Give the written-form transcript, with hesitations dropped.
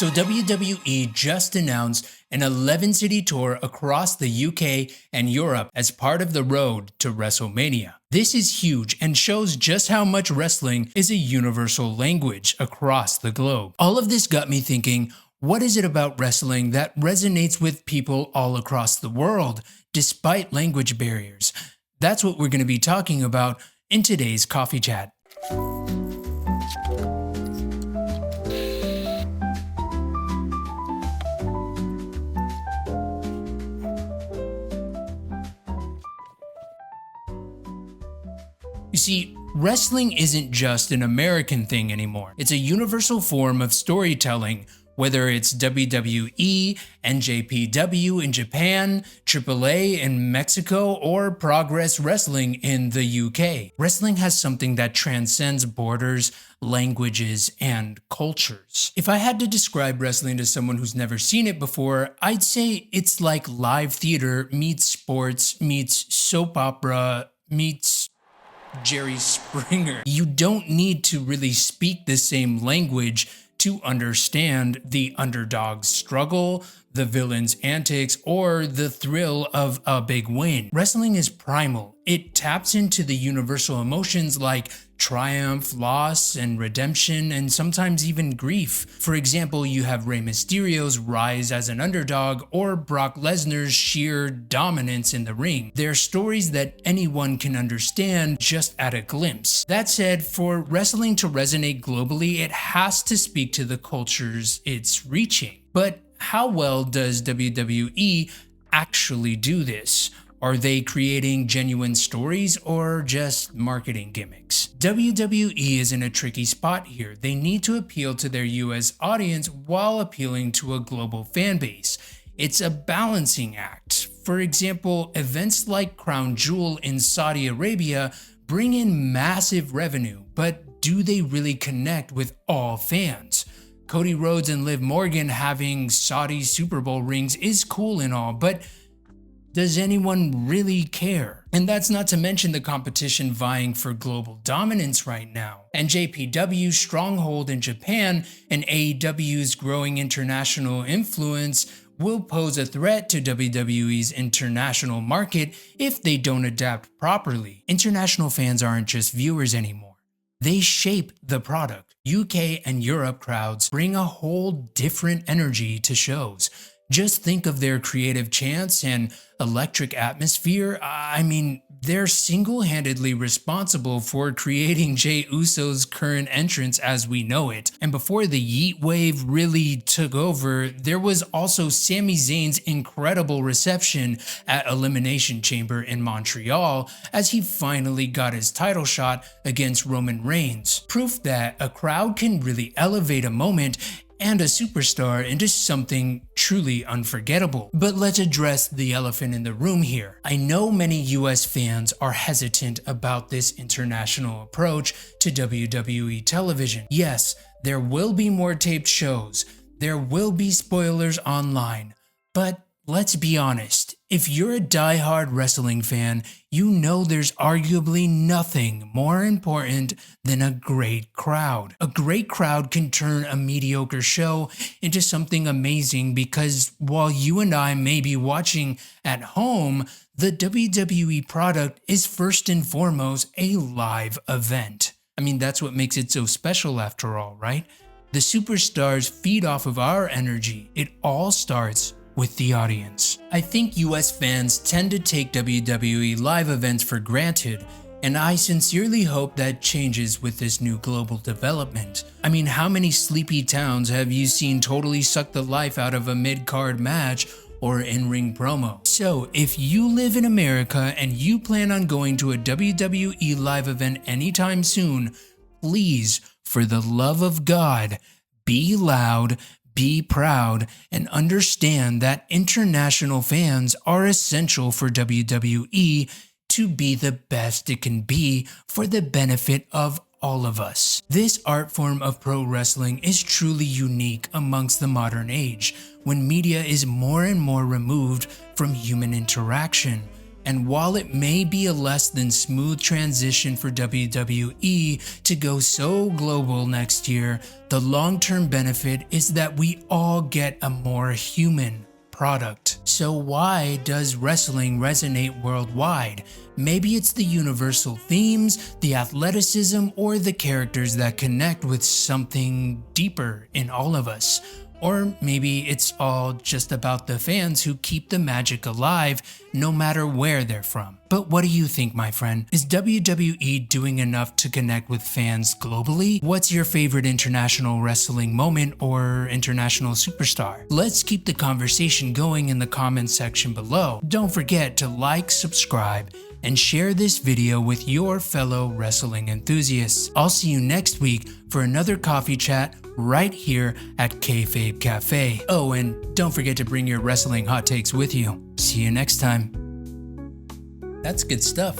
So WWE just announced an 11-city tour across the UK and Europe as part of the road to WrestleMania. This is huge and shows just how much wrestling is a universal language across the globe. All of this got me thinking, what is it about wrestling that resonates with people all across the world, despite language barriers? That's what we're going to be talking about in today's Coffee Chat. You see, wrestling isn't just an American thing anymore. It's a universal form of storytelling, whether it's WWE, NJPW in Japan, AAA in Mexico, or Progress Wrestling in the UK. Wrestling has something that transcends borders, languages, and cultures. If I had to describe wrestling to someone who's never seen it before, I'd say it's like live theater meets sports meets soap opera meets Jerry Springer. You don't need to really speak the same language to understand the underdog's struggle, the villain's antics, or the thrill of a big win. Wrestling is primal. It taps into the universal emotions like triumph, loss, and redemption, and sometimes even grief. For example, you have Rey Mysterio's rise as an underdog or Brock Lesnar's sheer dominance in the ring. They're stories that anyone can understand just at a glimpse. That said, for wrestling to resonate globally, it has to speak to the cultures it's reaching. But how well does WWE actually do this? Are they creating genuine stories or just marketing gimmicks? WWE is in a tricky spot here. They need to appeal to their US audience while appealing to a global fan base. It's a balancing act. For example, events like Crown Jewel in Saudi Arabia bring in massive revenue, but do they really connect with all fans? Cody Rhodes and Liv Morgan having Saudi Super Bowl rings is cool and all, but does anyone really care? And that's not to mention the competition vying for global dominance right now. NJPW's stronghold in Japan and AEW's growing international influence will pose a threat to WWE's international market if they don't adapt properly. International fans aren't just viewers anymore. They shape the product. UK and Europe crowds bring a whole different energy to shows. Just think of their creative chants and electric atmosphere. I mean, they're single-handedly responsible for creating Jey Uso's current entrance as we know it. And before the Yeet Wave really took over, there was also Sami Zayn's incredible reception at Elimination Chamber in Montreal as he finally got his title shot against Roman Reigns. Proof that a crowd can really elevate a moment and a superstar into something truly unforgettable. But let's address the elephant in the room here. I know many US fans are hesitant about this international approach to WWE television. Yes, there will be more taped shows, there will be spoilers online, but let's be honest, if you're a die-hard wrestling fan, you know there's arguably nothing more important than a great crowd. A great crowd can turn a mediocre show into something amazing because while you and I may be watching at home, the WWE product is first and foremost a live event. I mean, that's what makes it so special after all, right? The superstars feed off of our energy. It all starts with the audience. I think US fans tend to take WWE live events for granted, and I sincerely hope that changes with this new global development. I mean, how many sleepy towns have you seen totally suck the life out of a mid-card match or in-ring promo? So if you live in America and you plan on going to a WWE live event anytime soon, please, for the love of God, be loud, be proud, and understand that international fans are essential for WWE to be the best it can be for the benefit of all of us. This art form of pro wrestling is truly unique amongst the modern age, when media is more and more removed from human interaction. And while it may be a less than smooth transition for WWE to go so global next year, the long-term benefit is that we all get a more human product. So why does wrestling resonate worldwide? Maybe it's the universal themes, the athleticism, or the characters that connect with something deeper in all of us. Or maybe it's all just about the fans who keep the magic alive no matter where they're from. But what do you think, my friend? Is WWE doing enough to connect with fans globally? What's your favorite international wrestling moment or international superstar? Let's keep the conversation going in the comments section below. Don't forget to like, subscribe, and share this video with your fellow wrestling enthusiasts. I'll see you next week for another coffee chat right here at Kayfabe Cafe. Oh, and don't forget to bring your wrestling hot takes with you. See you next time. That's good stuff.